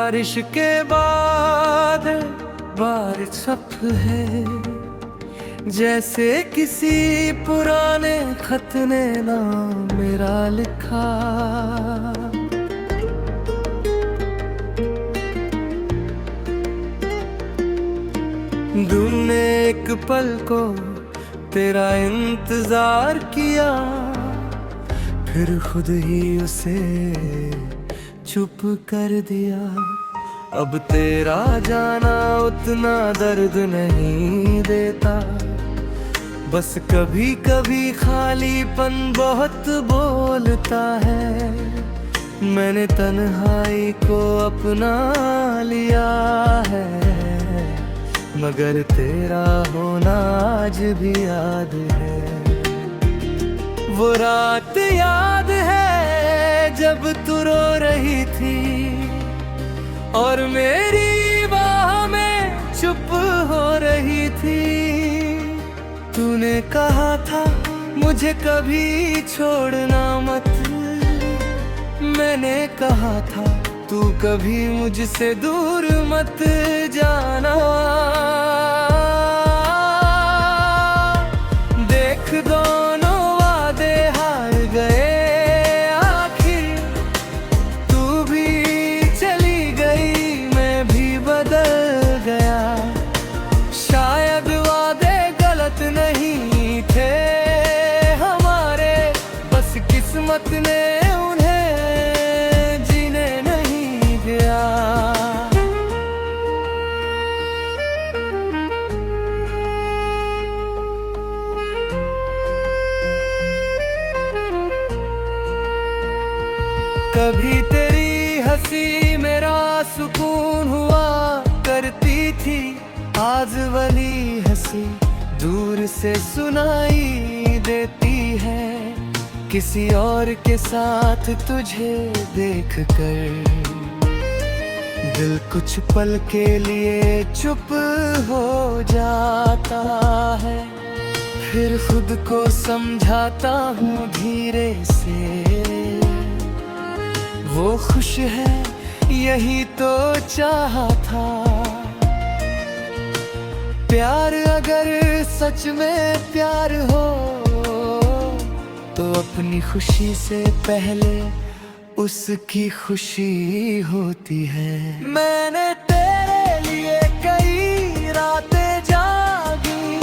बारिश के बाद बारिश अब है, जैसे किसी पुराने खत ने नाम मेरा लिखा। तुमने एक पल को तेरा इंतजार किया, फिर खुद ही उसे चुप कर दिया। अब तेरा जाना उतना दर्द नहीं देता, बस कभी कभी खालीपन बहुत बोलता है। मैंने तन्हाई को अपना लिया है, मगर तेरा होना आज भी याद है। वो रात याद है जब तू रो रही थी और मेरी बाह में चुप हो रही थी। तूने कहा था मुझे कभी छोड़ना मत, मैंने कहा था तू कभी मुझसे दूर मत जाना। देख दोनों वादे हार गए आखिर, तू भी चली गई मैं भी बदल गया। शायद वादे गलत नहीं थे हमारे, बस किस्मत ने उन्हें जीने नहीं दिया। कभी तेरी हंसी मेरा सुकून हुआ करती थी, आज वाली हंसी दूर से सुनाई देती है। किसी और के साथ तुझे देखकर दिल कुछ पल के लिए चुप हो जाता है, फिर खुद को समझाता हूँ धीरे से। वो खुश है यही तो चाहा था, प्यार अगर सच में प्यार हो तो अपनी खुशी से पहले उसकी खुशी होती है। मैंने तेरे लिए कई रातें जागी,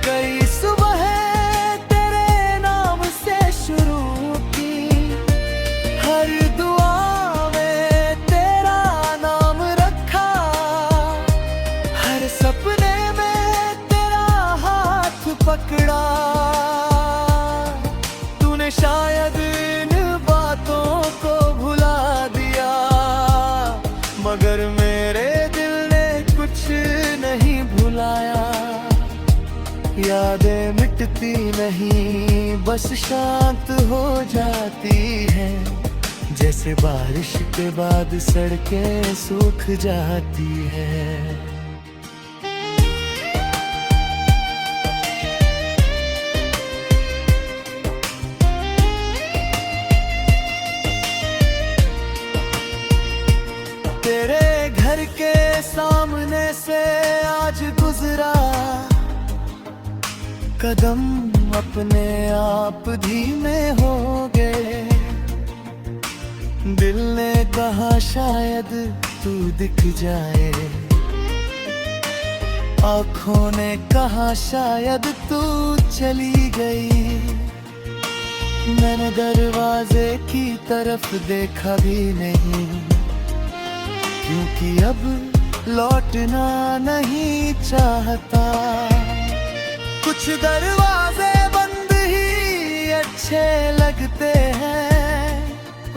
कई सुबह तेरे नाम से शुरू की। हर दुआ में तेरा नाम रखा, हर सपने में तेरा हाथ पकड़ा। तूने शायद इन बातों को भुला दिया, मगर मेरे दिल ने कुछ नहीं भुलाया। यादें मिटती नहीं बस शांत हो जाती हैं, जैसे बारिश के बाद सड़कें सूख जाती हैं। तेरे घर के सामने से आज गुजरा, कदम अपने आप धीमे हो गए। दिल ने कहा शायद तू दिख जाए, आँखों ने कहा शायद तू चली गई। मैंने दरवाजे की तरफ देखा भी नहीं, क्योंकि अब लौटना नहीं चाहता। कुछ दरवाजे बंद ही अच्छे लगते हैं,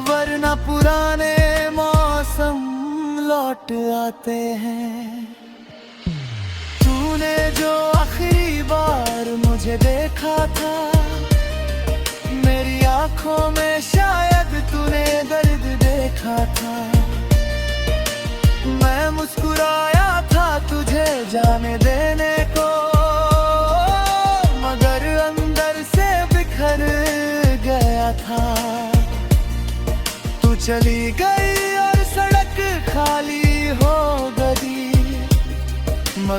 वरना पुराने मौसम लौट आते हैं। तूने जो आखिरी बार मुझे देखा था, मेरी आंखों में शायद तूने दर्द देखा था। मैं मुस्कुराया था तुझे जाने देने को, मगर अंदर से बिखर गया था। तू चली गई और सड़क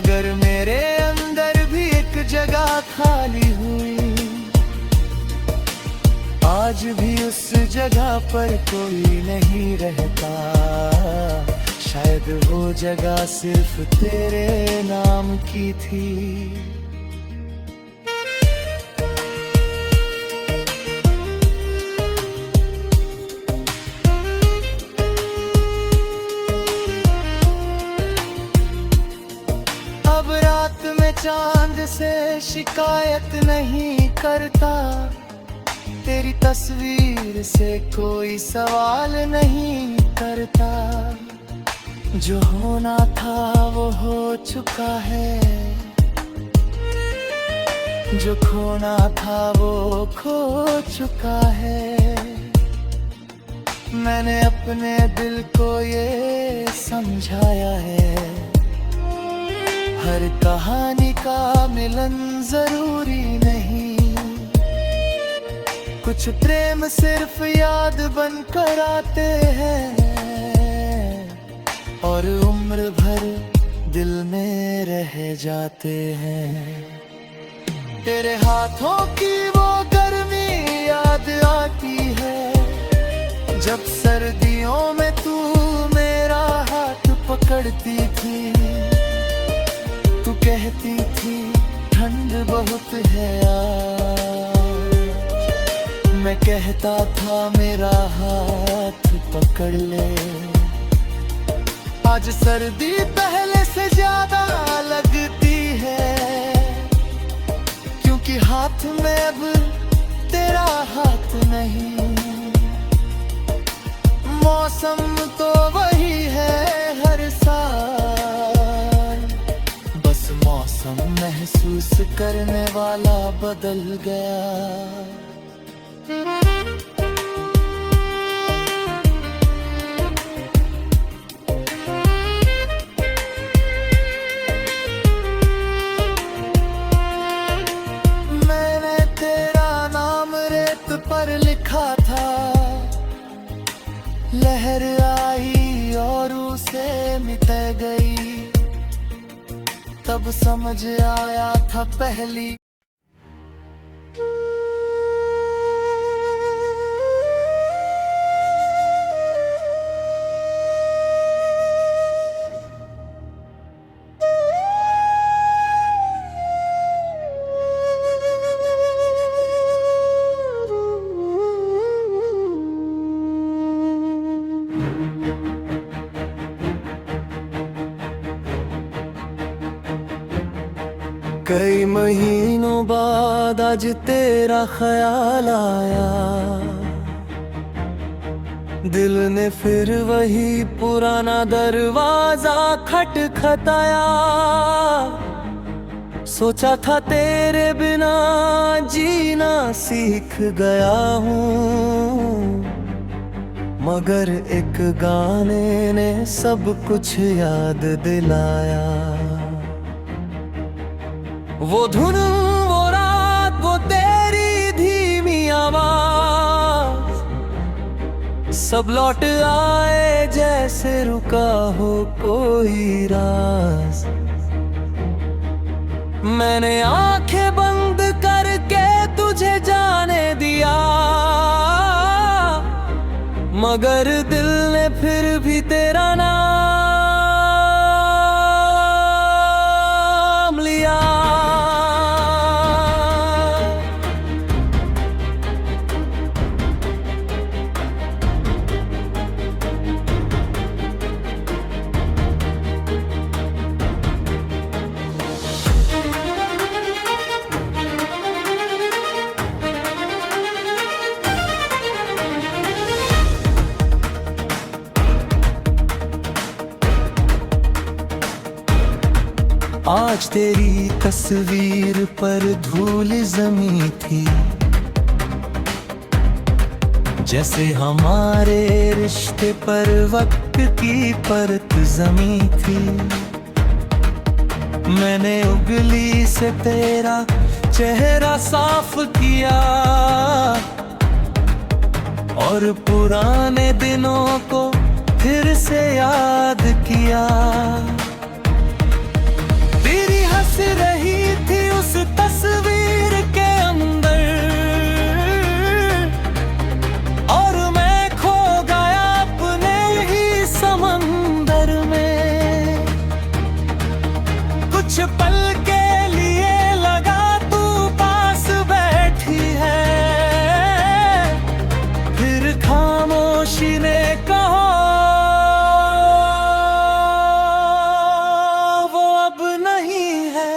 मगर मेरे अंदर भी एक जगह खाली हुई। आज भी उस जगह पर कोई नहीं रहता, शायद वो जगह सिर्फ तेरे नाम की थी। अब रात में चांद से शिकायत नहीं करता, तेरी तस्वीर से कोई सवाल नहीं करता। जो होना था वो हो चुका है, जो खोना था वो खो चुका है। मैंने अपने दिल को ये समझाया है, हर कहानी का मिलन जरूरी नहीं। कुछ प्रेम सिर्फ याद बनकर आते हैं और उम्र भर दिल में रह जाते हैं। तेरे हाथों की वो गर्मी याद आती है, जब सर्दियों में तू मेरा हाथ पकड़ती थी। तू कहती थी ठंड बहुत है यार, मैं कहता था मेरा हाथ पकड़ ले। आज सर्दी पहले से ज्यादा लगती है, क्योंकि हाथ में अब तेरा हाथ नहीं। मौसम तो वही है हर साल, बस मौसम महसूस करने वाला बदल गया। मैंने तेरा नाम रेत पर लिखा था, लहर आई और उसे मिट गई। तब समझ आया था पहली कई महीनों बाद आज तेरा ख्याल आया। दिल ने फिर वही पुराना दरवाजा खटखटाया। सोचा था तेरे बिना जीना सीख गया हूँ, मगर एक गाने ने सब कुछ याद दिलाया। वो धुन, वो रात, वो तेरी धीमी आवाज, सब लौट आए जैसे रुका हो कोई राज। मैंने आंखें बंद करके तुझे जाने दिया, मगर दिल ने फिर भी तेरा नाम लिया। आज तेरी तस्वीर पर धूल जमी थी, जैसे हमारे रिश्ते पर वक्त की परत जमी थी। मैंने उंगली से तेरा चेहरा साफ किया और पुराने दिनों को फिर से याद किया। रही थी उस तस्वीर के अंदर, और मैं खो गया अपने ही समंदर में। कुछ पल के लिए लगा तू पास बैठी है, फिर खामोशी ने कहा वो अब नहीं है।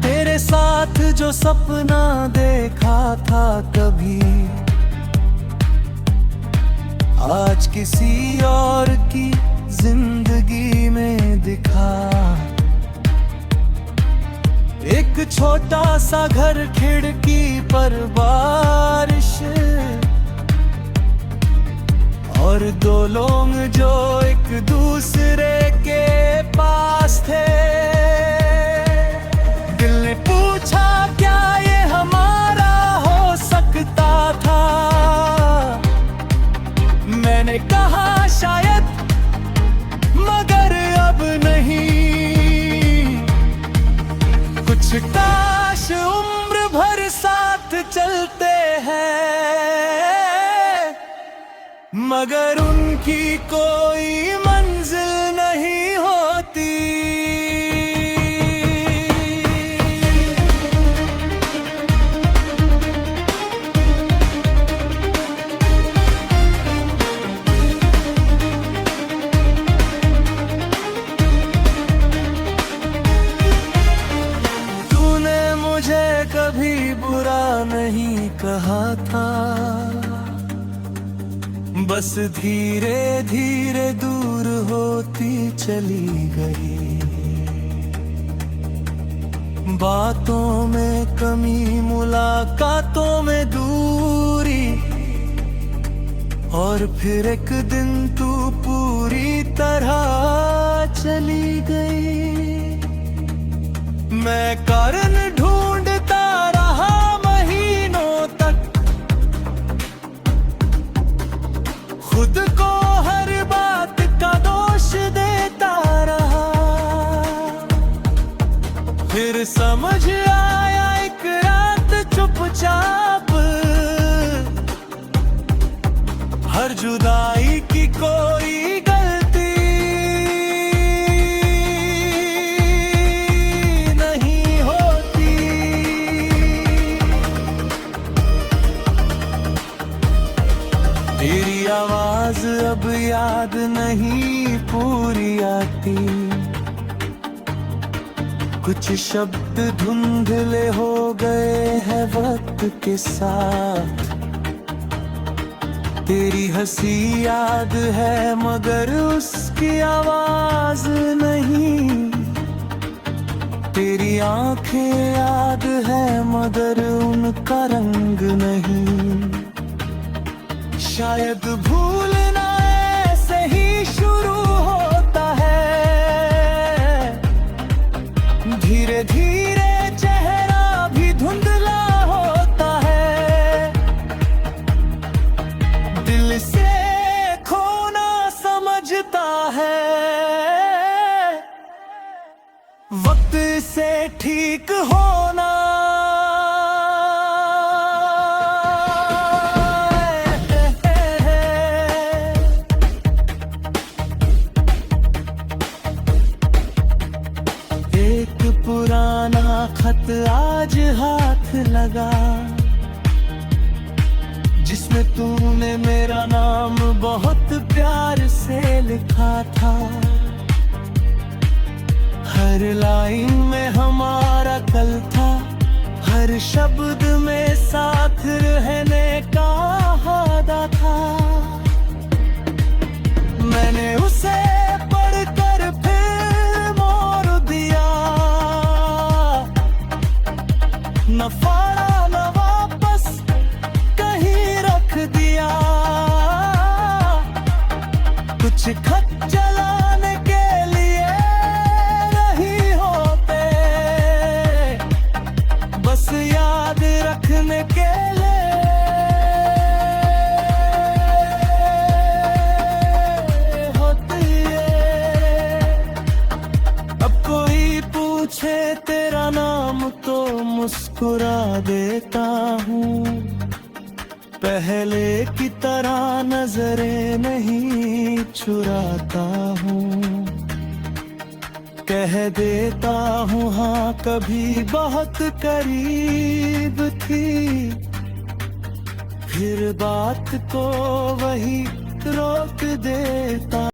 तेरे साथ जो सपना देखा था कभी, आज किसी और की जिंदगी में दिखा। एक छोटा सा घर, खिड़की पर बारिश, और दो लोग जो एक दूसरे के पास थे। दिल ने पूछा क्या ये हमारा हो सकता था, मैंने कहा शायद, मगर अब नहीं। कुछ काश उम्र भर साथ चलते हैं, मगर उनकी कोई मंजिल नहीं होती। कभी बुरा नहीं कहा था, बस धीरे धीरे दूर होती चली गई। बातों में कमी, मुलाकातों में दूरी, और फिर एक दिन तू पूरी तरह चली गई। मैं कारण ढूंढता रहा महीनों तक, खुद को हर बात का दोष देता रहा। फिर समझ आया एक रात चुपचाप, हर जुदाई की कोई गलती तेरी आवाज अब याद नहीं पूरी आती। कुछ शब्द धुंधले हो गए हैं वक्त के साथ। तेरी हंसी याद है मगर उसकी आवाज नहीं। तेरी आंखें याद है मगर उनका रंग नहीं। शायद भूलना ऐसे ही शुरू होता है, धीरे धीरे चेहरा भी धुंधला होता है। दिल से खोना समझता है, वक्त से ठीक होना। पुराना खत आज हाथ लगा, जिसमें तूने मेरा नाम बहुत प्यार से लिखा था। हर लाइन में हमारा कल था, हर शब्द में साथ रहने का वादा था। मैंने उसे पढ़कर फिर मोड़ दिया, न फाड़ा न वापस कहीं रख दिया। कुछ खत चलाने के लिए नहीं होते, बस याद रखने के लिए। मुस्कुरा देता हूँ, पहले की तरह नजरें नहीं चुराता हूँ। कह देता हूँ हाँ कभी बहुत करीब थी, फिर बात को वही रोक देता